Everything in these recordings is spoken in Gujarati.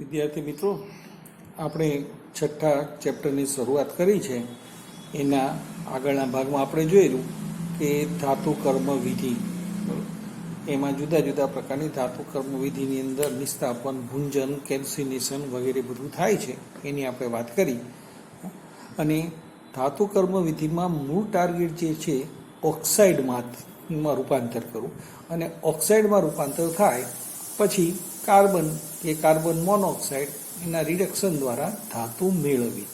વિદ્યાર્થી મિત્રો, આપણે છઠ્ઠા ચેપ્ટરની શરૂઆત કરી છે. એના આગળના ભાગમાં આપણે જોયેલું કે ધાતુ કર્મ વિધિ. એમાં જુદા જુદા પ્રકારની ધાતુ કર્મ વિધિની અંદર નિસ્તાપન, ભૂંજન, કેલ્સિનેશન વગેરે બધું થાય છે. એની આપણે વાત કરી. અને ધાતુ કર્મ વિધિમાં મૂળ ટાર્ગેટ જે છે ઓક્સાઇડમાં રૂપાંતર કરવું, અને ઓક્સાઇડમાં રૂપાંતર થાય પછી કાર્બન કે કાર્બન મોનોક્સાઇડ એના રિડક્શન દ્વારા ધાતુ મેળવવી.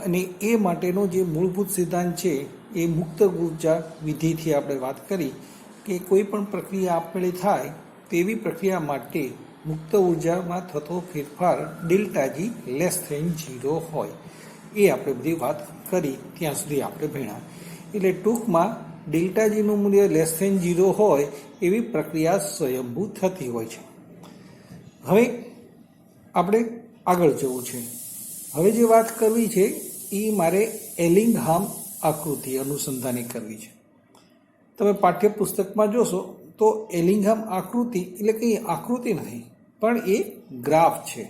અને એ માટેનો જે મૂળભૂત સિદ્ધાંત છે એ મુક્ત ઉર્જા વિધિથી આપણે વાત કરી કે કોઈ પણ પ્રક્રિયા આપમેળે થાય તેવી પ્રક્રિયા માટે મુક્ત ઉર્જામાં થતો ફેરફાર ડેલ્ટા જી લેસ ધેન 0 હોય. એ આપણે બધી વાત કરી ત્યાં સુધી આપણે ભણ્યા. એટલે ટૂંકમાં ડેલ્ટા જીનું મૂલ્ય લેસ ધેન 0 હોય એવી પ્રક્રિયા સ્વયંભૂ થતી હોય છે. હવે આપણે આગળ જવું છે. હવે જે વાત કરવી છે એ મારે એલિંગહામ આકૃતિ અનુસંધાને કરવી છે. તમે પાઠ્યપુસ્તકમાં જોશો તો એલિંગહામ આકૃતિ એટલે કંઈ આકૃતિ નથી, પણ એ ગ્રાફ છે,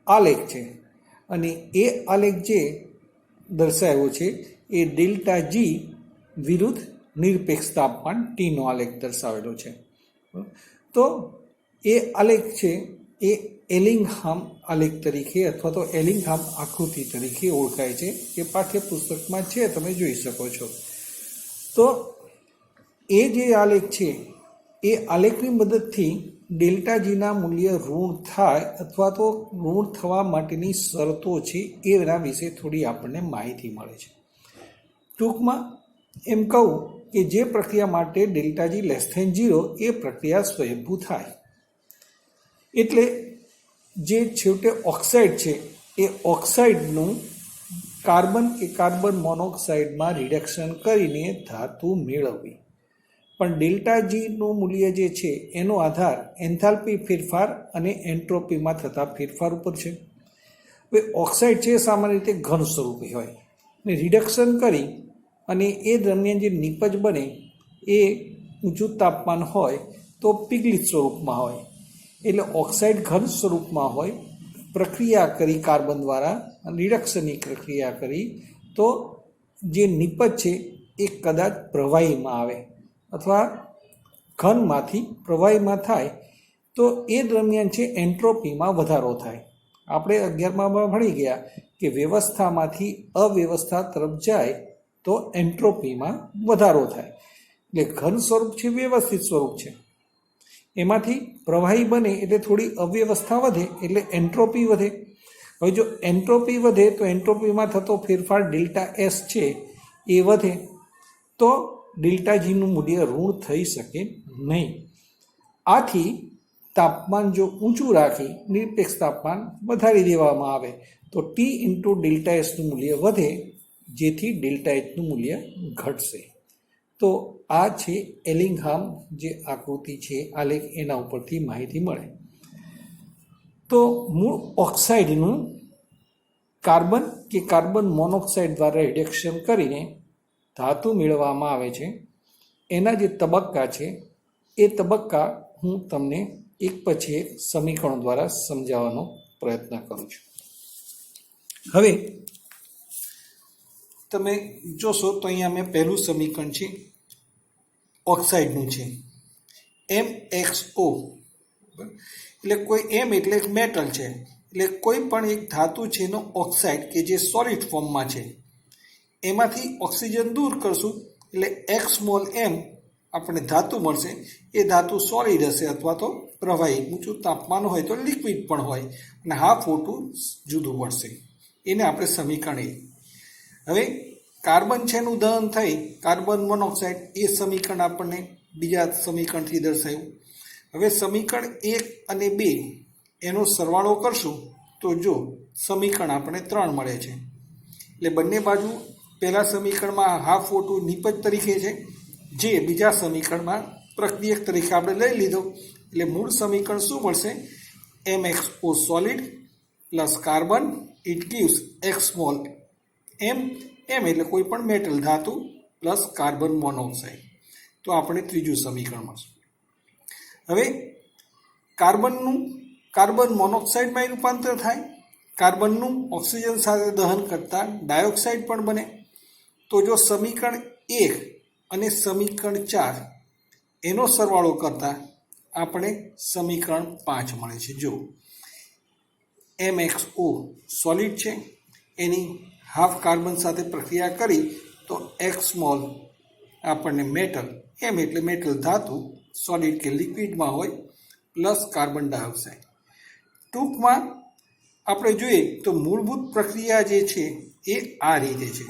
આલેખ છે. અને એ આલેખ જે દર્શાવ્યો છે એ ડેલ્ટા જી વિરુદ્ધ નિરપેક્ષ તાપમાન ટીનો આલેખ દર્શાવેલો છે. તો એ આલેખ છે એ એલિંગહામ આલેખ તરીકે અથવા તો એલિંગહામ આકૃતિ તરીકે ઓળખાય છે. એ પાઠ્યપુસ્તકમાં છે, તમે જોઈ શકો છો. તો એ જે આલેખ છે એ આલેખની મદદથી ડેલ્ટા જીના મૂલ્ય ઋણ થાય અથવા તો ઋણ થવા માટેની શરતો છે એના વિશે થોડી આપણને માહિતી મળે છે. ટૂંકમાં એમ કહું કે જે પ્રક્રિયા માટે ડેલ્ટા જી લેસ ધેન 0 એ પ્રક્રિયા સ્વયંભૂ થાય. એટલે જે છેવટે ઓક્સાઇડ છે એ ઓક્સાઇડનું કાર્બન કે કાર્બન મોનોક્સાઇડમાં રિડક્શન કરીને ધાતુ મેળવવી. પણ ડેલ્ટા જીનું મૂલ્ય જે છે એનો આધાર એન્થાલ્પી ફેરફાર અને એન્ટ્રોપીમાં થતા ફેરફાર ઉપર છે. હવે ઓક્સાઇડ છે સામાન્ય રીતે ઘન સ્વરૂપી હોય ને રિડક્શન કરી અને એ દરમિયાન જે નિપજ બને એ ઊંચું તાપમાન હોય તો પીગલિત સ્વરૂપમાં હોય. એટલે ઓક્સાઇડ ઘન સ્વરૂપમાં હોય, પ્રક્રિયા કરી કાર્બન દ્વારા રિડક્શનની પ્રક્રિયા કરી તો જે નિપજ છે એ કદાચ પ્રવાહીમાં આવે અથવા ઘનમાંથી પ્રવાહીમાં થાય તો એ દરમિયાન છે એન્ટ્રોપીમાં વધારો થાય. આપણે 11માં ભણી ગયા કે વ્યવસ્થામાંથી અવ્યવસ્થા તરફ જાય તો એન્ટ્રોપીમાં વધારો થાય. એટલે ઘન સ્વરૂપ છે વ્યવસ્થિત સ્વરૂપ છે, એમાંથી પ્રવાહી બને એટલે થોડી અવ્યવસ્થા વધે એટલે એન્ટ્રોપી વધે. હવે જો એન્ટ્રોપી વધે તો એન્ટ્રોપીમાં થતો ફેરફાર ડેલ્ટા એસ છે એ વધે તો ડેલ્ટા જીનું મૂલ્ય ઋણ થઈ શકે નહીં. આથી તાપમાન જો ઊંચું રાખી નિરપેક્ષ તાપમાન વધારી દેવામાં આવે તો ટી ઇન્ટુ ડેલ્ટા એસનું મૂલ્ય વધે, જેથી ડેલ્ટા એચનું મૂલ્ય ઘટશે. તો આ છે એલિંગહામ જે આકૃતિ છે આલેખ, એના ઉપરથી માહિતી મળે. તો મૂળ ઓક્સાઇડનું કાર્બન કે કાર્બન મોનોક્સાઇડ દ્વારા રિડક્શન કરીને ધાતુ મેળવવામાં આવે છે. એના જે તબક્કા છે એ તબક્કા હું તમને એક પછી એક સમીકરણો દ્વારા સમજાવવાનો પ્રયત્ન કરું છું. હવે તમે જોશો તો અહીંયા મેં પહેલું સમીકરણ છે ઓક્સાઇડનું છે MXO. એટલે કોઈ એમ એટલે મેટલ છે, એટલે કોઈ પણ એક ધાતુ છે એનો ઓક્સાઇડ કે જે સોલિડ ફોર્મમાં છે એમાંથી ઓક્સિજન દૂર કરશું એટલે x સ્મોલ m આપણે ધાતુ મળશે. એ ધાતુ સોલિડ હશે અથવા તો પ્રવાહી, ઊંચું તાપમાન હોય તો લિક્વિડ પણ હોય, અને હાફ O2 જુદું મળશે. એને આપણે સમીકરણ એ. હવે કાર્બન છે એનું દહન થઈ કાર્બન મોનોક્સાઇડ, એ સમીકરણ આપણને બીજા સમીકરણથી દર્શાવ્યું. હવે સમીકરણ 1 અને 2 એનો સરવાળો કરશું તો જો સમીકરણ આપણે 3 મળે છે. એટલે બંને બાજુ પહેલા સમીકરણમાં હાફ O2 નિપજ તરીકે છે, જે બીજા સમીકરણમાં પ્રક્રિયક તરીકે આપણે લઈ લીધો. એટલે મૂળ સમીકરણ શું મળશે? MXO solid plus carbon it gives x small m એટલે કોઈ પણ મેટલ ધાતુ પ્લસ કાર્બન મોનોક્સાઇડ. તો આપણે ત્રીજું સમીકરણ મળશે. હવે કાર્બનનું કાર્બન મોનોક્સાઇડમાં રૂપાંતર થાય, કાર્બનનું ઓક્સિજન સાથે દહન કરતાં ડાયોક્સાઇડ પણ બને. તો જો સમીકરણ 1 અને સમીકરણ 4 એનો સરવાળો કરતાં આપણે સમીકરણ 5 મળે છે. જો MXO સોલિડ છે, એની હાફ કાર્બન સાથે પ્રક્રિયા કરી તો X મોલ આપણને મેટલ, એમ એટલે મેટલ ધાતુ સોલિડ કે લિક્વિડમાં હોય, પ્લસ કાર્બન ડાયોક્સાઇડ. ટૂંકમાં આપણે જોઈએ તો મૂળભૂત પ્રક્રિયા જે છે એ આ રીતે છે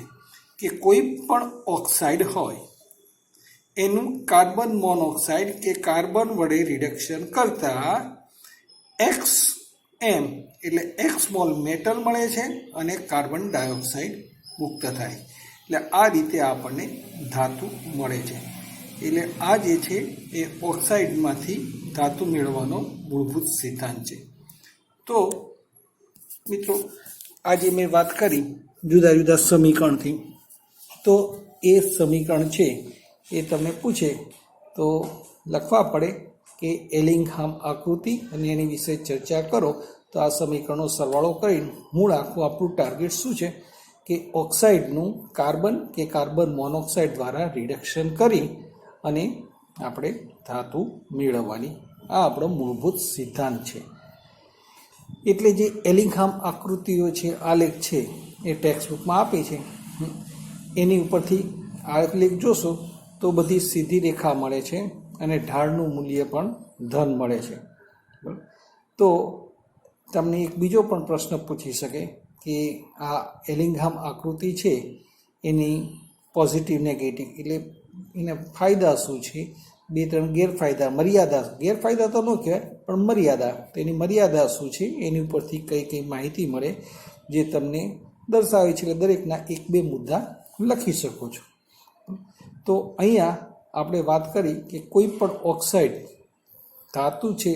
કે કોઈ પણ ઓક્સાઇડ હોય એનું કાર્બન મોનોક્સાઇડ કે કાર્બન વડે રિડક્શન કરતાં એક્સ એમ એટલે એક્સ મોલ મેટલ મળે છે અને કાર્બન ડાયોક્સાઇડ મુક્ત થાય. એટલે આ રીતે આપણને ધાતુ મળે છે. એટલે આ જે છે એ ઓક્સાઇડમાંથી ધાતુ મેળવવાનો મૂળભૂત સિદ્ધાંત છે. તો મિત્રો, આજે મેં વાત કરી જુદા જુદા સમીકરણથી, તો એ સમીકરણ છે એ તમને પૂછે તો લખવા પડે કે એલિંગહામ આકૃતિ અને એની વિશે ચર્ચા કરો. તો આ સમીકરણનો સરવાળો કરીને મૂળ આખું આપણું ટાર્ગેટ શું છે કે ઓક્સાઇડનું કાર્બન કે કાર્બન મોનોક્સાઇડ દ્વારા રિડક્શન કરી અને આપણે ધાતુ મેળવવાની આ આપણો મૂળભૂત સિદ્ધાંત છે. એટલે જે એલિંગહામ આકૃતિઓ છે, આલેખ છે, એ ટેક્સ્ટબુકમાં આપી છે. એની ઉપરથી આલેખ જોશો તો બધી સીધી રેખા મળે છે અને ઢાળનું મૂલ્ય પણ ધન મળે છે. તો તમને એક બીજો પણ પ્રશ્ન પૂછી શકે કે આ એલિંગહામ આકૃતિ છે એની પોઝિટિવ નેગેટિવ એટલે એના ફાયદા શું છે, 2-3 ગેરફાયદા, ગેરફાયદા તો ન કહેવાય પણ મર્યાદા, તેની મર્યાદા શું છે એની ઉપરથી કઈ કઈ માહિતી મળે જે તમને દર્શાવે છે. એટલે દરેકના 1-2 મુદ્દા લખી શકો છો. તો અહીંયા આપણે વાત કરી કે કોઈ પણ ઓક્સાઇડ ધાતુ છે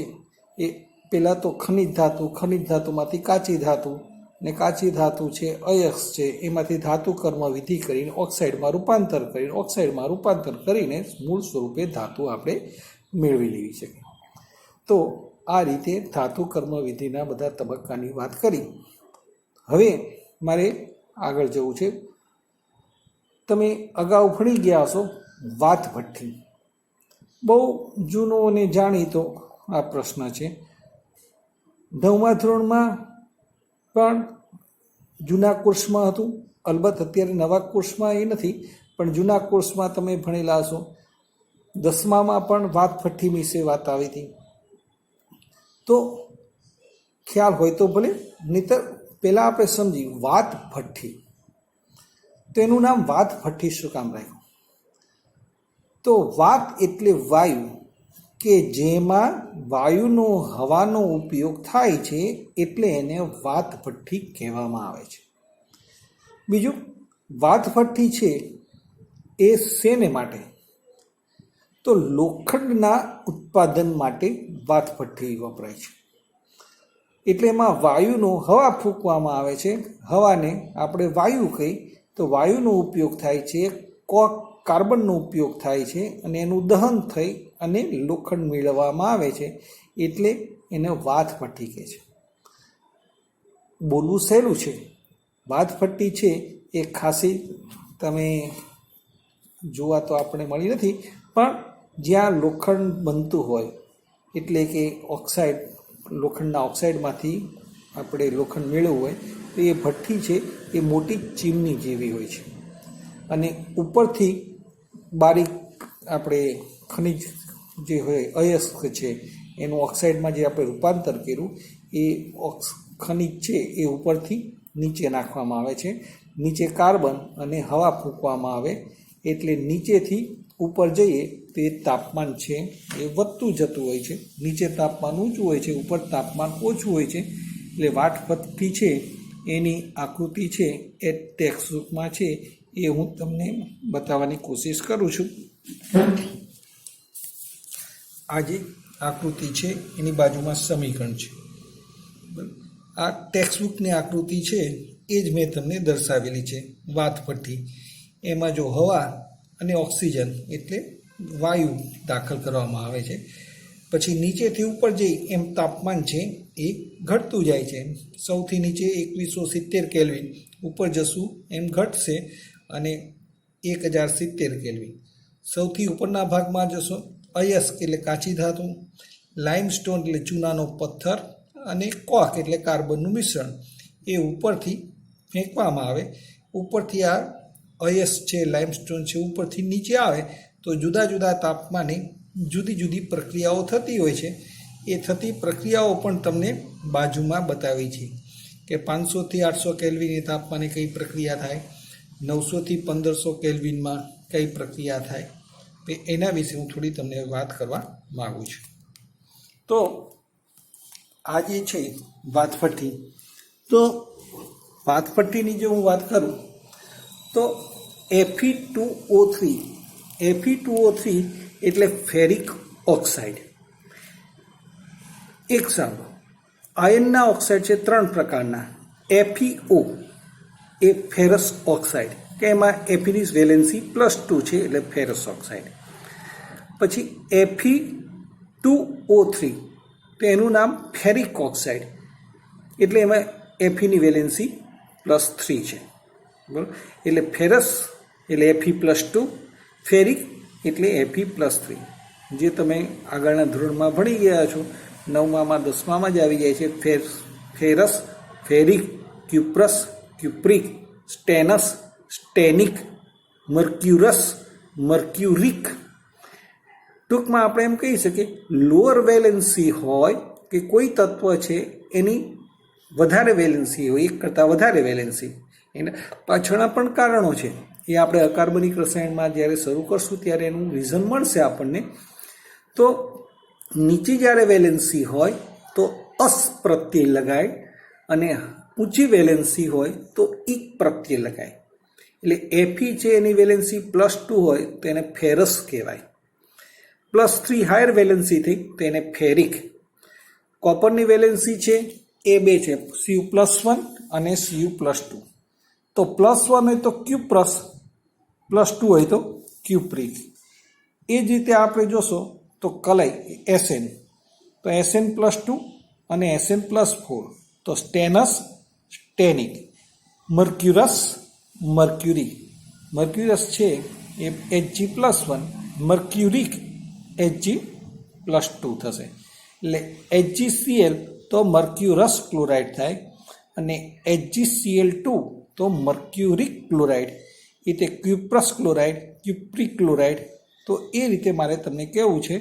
એ પહેલાં તો ખનિજ ધાતુમાંથી કાચી ધાતુ, ને કાચી ધાતુ છે અયસ્ક છે, એમાંથી ધાતુ કર્મ વિધિ કરીને ઓક્સાઇડમાં રૂપાંતર કરીને મૂળ સ્વરૂપે ધાતુ આપણે મેળવી લેવી છે. તો આ રીતે ધાતુ કર્મ વિધિના બધા તબક્કાની વાત કરી. હવે મારે આગળ જવું છે. તમે અગાઉ ભણી ગયા હશો વાત ભઠ્ઠી. બહુ જૂનો અને જાણીતો આ પ્રશ્ન છે. 9મા ધોરણમાં પણ જૂના કોર્સમાં હતું, અલબત્ત અત્યારે નવા કોર્સમાં એ નથી, પણ જૂના કોર્સમાં તમે ભણેલા હશો. 10મામાં પણ વાત ભઠ્ઠી વિશે વાત આવી હતી. તો ખ્યાલ હોય તો ભલે, નહીંતર પહેલાં આપણે સમજી વાત ભઠ્ઠી. તો એનું નામ વાત ભઠ્ઠી શું કામ રાખ્યું? તો વાત એટલે વાયુ, કે જેમાં વાયુનો હવાનો ઉપયોગ થાય છે એટલે એને વાત ભઠ્ઠી કહેવામાં આવે છે. બીજું, વાત ભઠ્ઠી છે એ શેને માટે? તો લોખંડના ઉત્પાદન માટે વાત ભઠ્ઠી વપરાય છે. એટલે એમાં વાયુનો હવા ફૂંકવામાં આવે છે. હવાને આપણે વાયુ કહી, તો વાયુનો ઉપયોગ થાય છે, કાર્બનનો ઉપયોગ થાય છે અને એનું દહન થઈ અને લોખંડ મેળવવામાં આવે છે. એટલે એને વાત ભઠ્ઠી કહે છે. બોલવું સહેલું છે. વાત ભઠ્ઠી છે એ ખાસી તમે જોવા તો આપણે મળી નથી, પણ જ્યાં લોખંડ બનતું હોય, એટલે કે ઓક્સાઇડ, લોખંડના ઓક્સાઇડમાંથી આપણે લોખંડ મેળવવું હોય તો એ ભઠ્ઠી છે એ મોટી ચીમની જેવી હોય છે અને ઉપરથી બારીક આપણે ખનિજ જે હોય અયસ્ક છે એનું ઓક્સાઇડમાં જે આપણે રૂપાંતર કર્યું એ ખનિજ છે એ ઉપરથી નીચે નાખવામાં આવે છે. નીચે કાર્બન અને હવા ફૂંકવામાં આવે એટલે નીચેથી ઉપર જઈએ તો એ તાપમાન છે એ વધતું જતું હોય છે. નીચે તાપમાન ઊંચું હોય છે, ઉપર તાપમાન ઓછું હોય છે. એટલે વાત ભઠ્ઠી છે એની આકૃતિ છે એ ટેક્સ્ટબુકમાં છે, એ હું તમને બતાવવાની કોશિશ કરું છું. આ જે આકૃતિ છે એની બાજુમાં સમીકરણ છે. આ ટેક્સ્ટબુકની આકૃતિ છે એ જ મેં તમને દર્શાવેલી છે. વાત ભઠ્ઠી, એમાં જો હવા અને ઓક્સિજન એટલે વાયુ દાખલ કરવામાં આવે છે, પછી નીચેથી ઉપર જઈ એમ તાપમાન છે એ ઘટતું જાય છે. સૌથી નીચે 2170 કેલ્વિન, ઉપર જશું એમ ઘટશે અને 1070 કેલ્વિન. સૌથી ઉપરના ભાગમાં જશો અયસ્ક એટલે કાચી ધાતુ, લાઇમસ્ટોન એટલે ચૂનાનો પથ્થર અને કોક એટલે કાર્બનનું મિશ્રણ એ ઉપરથી ફેંકવામાં આવે. ઉપરથી આ અયસ્ક છે, લાઇમસ્ટોન છે, ઉપરથી નીચે આવે તો જુદા જુદા તાપમાને જુદી જુદી પ્રક્રિયાઓ થતી હોય છે. એ થતી પ્રક્રિયાઓ પણ તમને બાજુમાં બતાવી છે કે 500 થી 800 કેલ્વિન એ તાપમાને કઈ પ્રક્રિયા થાય, 900 થી 1500 કેલ્વિનમાં કઈ પ્રક્રિયા થાય. તો એના વિશે હું થોડી તમને વાત કરવા માગું છું. તો આ જે છે વાતફટ્ટી, તો વાતફટ્ટીની જો હું વાત કરું તો Fe2O3 એટલે ફેરિક ઓક્સાઇડ. એક સાંભળો, આયનના ઓક્સાઇડ છે 3 પ્રકારના. FeO એ ફેરસ ઓક્સાઇડ કે એમાં Feની વેલેન્સી +2 છે એટલે ફેરસ ઓક્સાઇડ. પછી Fe2O3 તો એનું નામ ફેરિક ઓક્સાઇડ એટલે એમાં Feની વેલેન્સી +3 છે. બરાબર, એટલે ફેરસ એટલે Fe+2, ફેરિક એટલે Fe+3. જે તમે આગળના ધોરણમાં ભણી ગયા છો, 9માં 10માં જ આવી જાય છે. Ferrous, ferric, cuprous, cupric, stannous, stannic, mercurous, mercuric. ટૂંકમાં આપણે એમ કહી શકીએ લોઅર વેલેન્સી હોય કે કોઈ તત્વ છે એની વધારે વેલેન્સી હોય, એક કરતાં વધારે વેલેન્સી. એના પાછળના પણ કારણો છે, એ આપણે અકાર્બનિક રસાયણમાં જ્યારે શરૂ કરશું ત્યારે એનું રીઝન મળશે આપણને. તો નીચે જ્યારે વેલેન્સી હોય તો અસ પ્રત્યય લગાય અને ઊંચી વેલેન્સી હોય તો ઇક પ્રત્યય લગાય. એટલે Fe છે એની વેલેન્સી +2 હોય તો એને ફેરસ કહેવાય. +3 હાયર વેલેન્સી થઈ તો એને ફેરિક. કોપરની વેલેન્સી છે એ 2 છે, Cu+1 અને Cu+2. તો +1 હોય તો ક્યુપ્રસ, +2 હોય તો ક્યુપ્રિક. એ જ રીતે આપણે જોશો તો કલય Sn, તો Sn+2 અને Sn+4 તો સ્ટેનસ, સ્ટેનિક. મર્ક્યુરસ, મર્ક્યુરી. મર્ક્યુરસ છે એ Hg+1, મર્ક્યુરિક Hg+2 થશે. એટલે HgCl તો મર્ક્યુરસ ક્લોરાઇડ થાય અને HgCl2 તો મર્ક્યુરિક ક્લોરાઇડ. એ તે ક્યુપ્રસ ક્લોરાઇડ, ક્યુપ્રિક ક્લોરાઇડ. તો એ રીતે મારે તમને કહેવું છે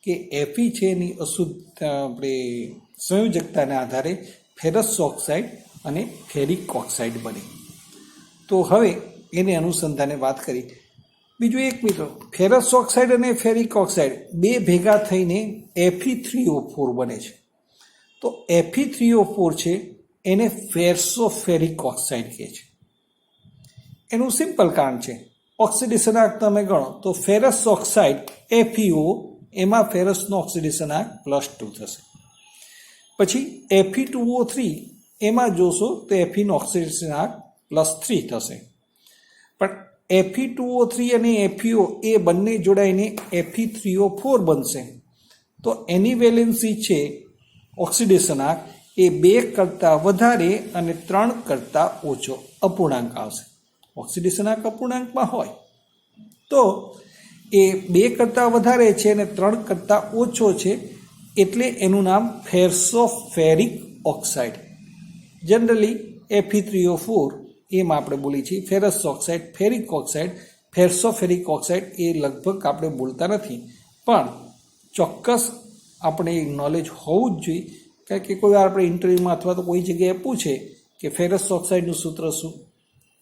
કે Fe છે એની અશુદ્ધ આપણે સંયોજકતાના આધારે ફેરસ ઓક્સાઇડ અને ફેરિક ઓક્સાઇડ બને. તો હવે એને અનુસંધાને વાત કરી. બીજું એક મિત્રો, ફેરસ ઓક્સાઇડ અને ફેરિક ઓક્સાઇડ બે ભેગા થઈને Fe3O4 બને છે. તો Fe3O4 છે એને ફેરસોફેરિક ઓક્સાઇડ કહે છે. એનું સિમ્પલ કારણ છે, ઓક્સિડેશન આંક તમે ગણો તો ફેરસ ઓક્સાઇડ FeO એમાં ફેરસનો ઓક્સિડેશન આંક +2 થશે. પછી Fe2O3 એમાં જોશો તો Feનો ઓક્સિડેશન આંક +3 થશે. પણ Fe2O3 અને FeO એ બંને જોડાઈને Fe3O4 બનશે. તો એની વેલેન્સી છે ઓક્સિડેશન આંક એ 2 કરતાં વધારે અને 3 કરતાં ઓછો અપૂર્ણાંક આવશે. ઓક્સિડેશન આંક અપૂર્ણાંકમાં હોય તો એ 2 કરતાં વધારે છે અને 3 કરતાં ઓછો છે એટલે એનું નામ ફેરસોફેરિક ઓક્સાઇડ. જનરલી Fe3O4 એમાં આપણે બોલીએ છીએ ferrous oxide, ferric oxide. Ferrosoferric oxide એ લગભગ આપણે બોલતા નથી, પણ ચોક્કસ આપણે નોલેજ હોવું જ જોઈએ. કારણ કે કોઈ વાર આપણે ઇન્ટરવ્યૂમાં અથવા તો કોઈ જગ્યાએ પૂછે કે ફેરસ ઓક્સાઇડનું સૂત્ર શું,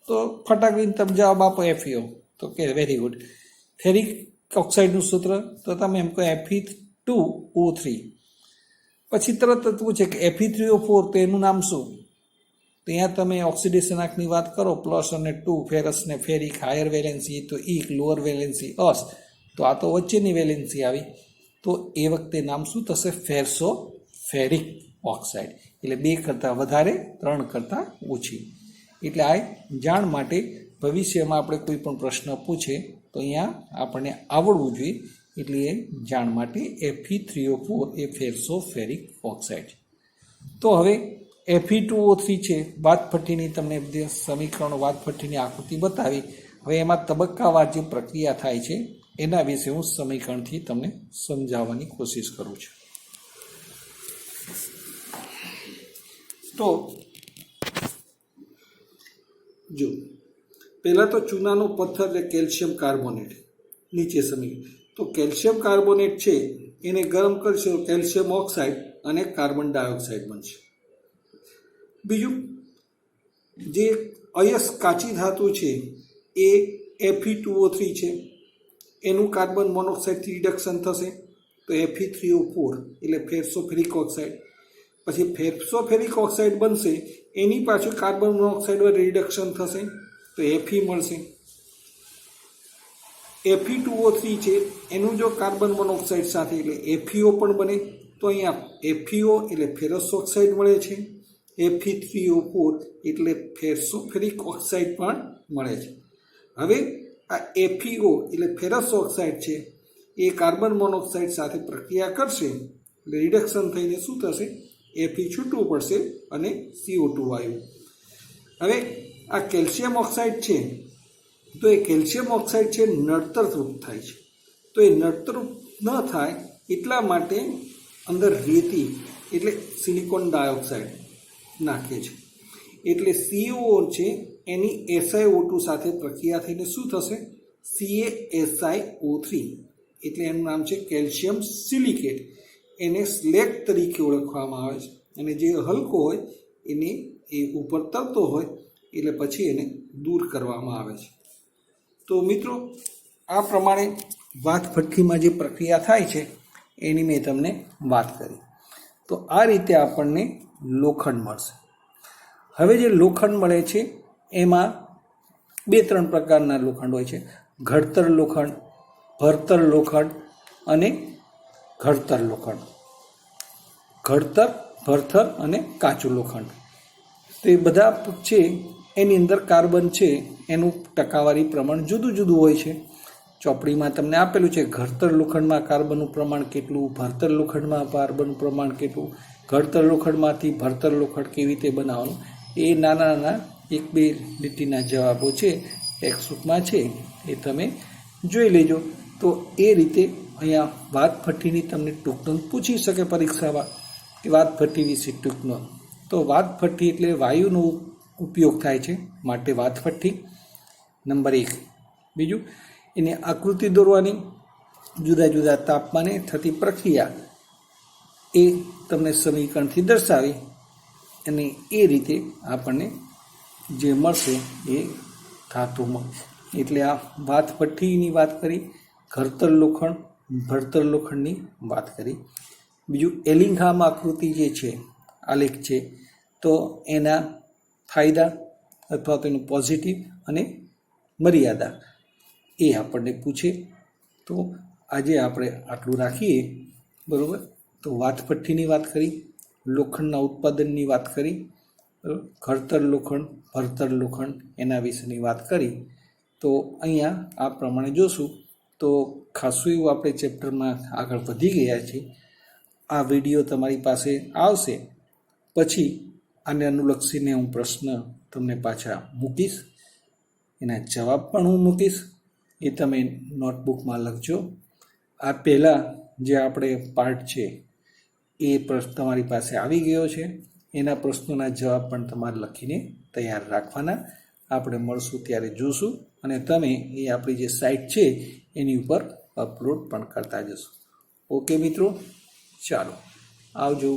તો ફટાકડીને તમે જવાબ આપો FeO, તો કે વેરી ગુડ. ફેરિક ઓક્સાઇડનું સૂત્ર તો તમે એમ કહો Fe2O3. પછી તરત જ પૂછે કે Fe3O4 તો એનું નામ શું, ત્યાં તમે ઓક્સિડેશન આંકની વાત કરો, +1 અને 2, ફેરસ ને ફેરિક, હાયર વેલેન્સી તો ઇક, લોઅર વેલેન્સી અસ, તો આ તો વચ્ચેની વેલેન્સી આવી. તો એ વખતે નામ શું થશે? ફેરસોફેરિક ઓક્સાઇડ. એટલે 2 કરતાં વધારે, 3 કરતાં ઓછી. એટલે આ જાણ માટે ભવિષ્યમાં આપણે કોઈ પણ પ્રશ્ન પૂછે તો અહીંયા આપણને આવડવું જોઈએ એટલે એ જાણ માટે Fe3O4 એ ફેરસો ફેરિક ઓક્સાઇડ. તો હવે Fe2O3 છે, વાતભઠ્ઠીની તમને જે સમીકરણો વાતભઠ્ઠીની આકૃતિ બતાવી. હવે એમાં તબક્કાવાર જે પ્રક્રિયા થાય છે એના વિશે હું સમીકરણથી તમને સમજાવવાની કોશિશ કરું છું. તો જો પહેલાં તો ચૂનાનો પથ્થર એટલે કેલ્શિયમ કાર્બોનેટ નીચે સમીકરણ. તો કેલ્શિયમ કાર્બોનેટ છે એને ગરમ કરશો કેલ્શિયમ ઓક્સાઇડ અને કાર્બન ડાયોક્સાઇડ બનશે. બીજું જે અયસ્ક કાચી ધાતુ છે એ Fe2O3 છે, એનું કાર્બન મોનોક્સાઇડથી રિડક્શન થશે તો Fe3O4 એટલે ફેરસોફેરિક ઓક્સાઇડ. પછી ફેરસોફેરિક ઓક્સાઇડ બનશે એની પાછું કાર્બન મોનોક્સાઇડ વડે રિડક્શન થશે તો Fe મળશે. Fe2O3 છે એનું જો કાર્બન મોનોક્સાઇડ સાથે એટલે FeO પણ બને તો અહીંયા FeO એટલે ફેરસ ઓક્સાઇડ મળે છે, Fe3O4 એટલે ફેરસોફેરિક ઓક્સાઇડ પણ મળે છે. હવે આ FeO એટલે ફેરસ ઓક્સાઇડ છે એ કાર્બન મોનોક્સાઇડ સાથે પ્રક્રિયા કરશે એટલે રિડક્શન થઈને શું થશે, Fe છૂટવું પડશે અને CO2 વાયુ. હવે આ કેલ્શિયમ ઓક્સાઇડ છે તો એ કેલ્શિયમ ઓક્સાઇડ છે નડતરરૂપ થાય છે. તો એ નડતરરૂપ ન થાય એટલા માટે અંદર રેતી એટલે સિલિકોન ડાયોક્સાઇડ નાખે છે. એટલે CO છે એની SiO2 સાથે પ્રક્રિયા થઈને શું થશે, CaSiO3 એટલે એનું નામ છે કેલ્શિયમ સિલિકેટ. એને સ્લેગ તરીકે ઓળખવામાં આવે છે અને જે હલકો હોય એને એ ઉપર તરતો હોય એટલે પછી એને દૂર કરવામાં આવે છે. તો મિત્રો આ પ્રમાણે વાતભઠ્ઠીમાં જે પ્રક્રિયા થાય છે એની મેં તમને વાત કરી. તો આ રીતે આપણને લોખંડ મળશે. હવે જે લોખંડ મળે છે એમાં 2-3 પ્રકારના લોખંડ હોય છે, ઘડતર લોખંડ, ભરતર લોખંડ અને ઘડતર લોખંડ. ઘડતર, ભરતર અને કાચું લોખંડ. તો એ બધા છે એની અંદર કાર્બન છે એનું ટકાવારી પ્રમાણ જુદું જુદું હોય છે. ચોપડીમાં તમને આપેલું છે ઘડતર લોખંડમાં કાર્બનનું પ્રમાણ કેટલું, ભરતર લોખંડમાં કાર્બનનું પ્રમાણ કેટલું, ઘડતર લોખંડમાંથી ભરતર લોખંડ કેવી રીતે બનાવવાનું, એ નાના નાના 1-2 લીટીના જવાબો છે ટેક્સ્ટબુકમાં છે એ તમે જોઈ લેજો. તો એ રીતે અહીંયા વાતભઠ્ઠીની તમને ટૂંકનોંધ પૂછી શકે પરીક્ષામાં કે વાતભઠ્ઠી વિશે ટૂંકનોંધ. તો વાતભઠ્ઠી એટલે વાયુનો ઉપયોગ થાય છે માટે વાતભઠ્ઠી નંબર 1. બીજું એની આકૃતિ દોરવાની, જુદા જુદા તાપમાને થતી પ્રક્રિયા એ તમને સમીકરણથી દર્શાવી અને એ રીતે આપણને જે મળશે એ ધાતુમાં. એટલે આ વાતભઠ્ઠીની વાત કરી, ઘડતર લોખંડ, ભરતર લોખંડની વાત કરી. બીજું એલિંઘામ આકૃતિ જે છે આલેખ છે તો એના ફાયદા અથવા તો એનું પોઝિટિવ અને મર્યાદા એ આપણને પૂછે. તો આજે આપણે આટલું રાખીએ, બરાબર. તો વાતભઠ્ઠીની વાત કરી, લોખંડના ઉત્પાદનની વાત કરી, બરાબર, ઘડતર લોખંડ, ભરતર લોખંડ એના વિશેની વાત કરી. તો અહીંયા આ પ્રમાણે જોશું તો ખાસું એવું આપણે ચેપ્ટરમાં આગળ વધી ગયા છીએ. આ વિડીયો તમારી પાસે આવશે પછી આને અનુલક્ષીને હું પ્રશ્ન તમને પાછા મૂકીશ, એના જવાબ પણ હું મૂકીશ, એ તમે નોટબુકમાં લખજો. આ પહેલાં જે આપણે પાર્ટ છે એ પ્રશ્ન તમારી પાસે આવી ગયો છે, એના પ્રશ્નોના જવાબ પણ તમારે લખીને તૈયાર રાખવાના. આપણે મળશું ત્યારે જોશું અને તમે એ આપણી જે સાઇટ છે એની ઉપર અપલોડ પણ કરતા જશો. ઓકે મિત્રો, ચાલો આવજો.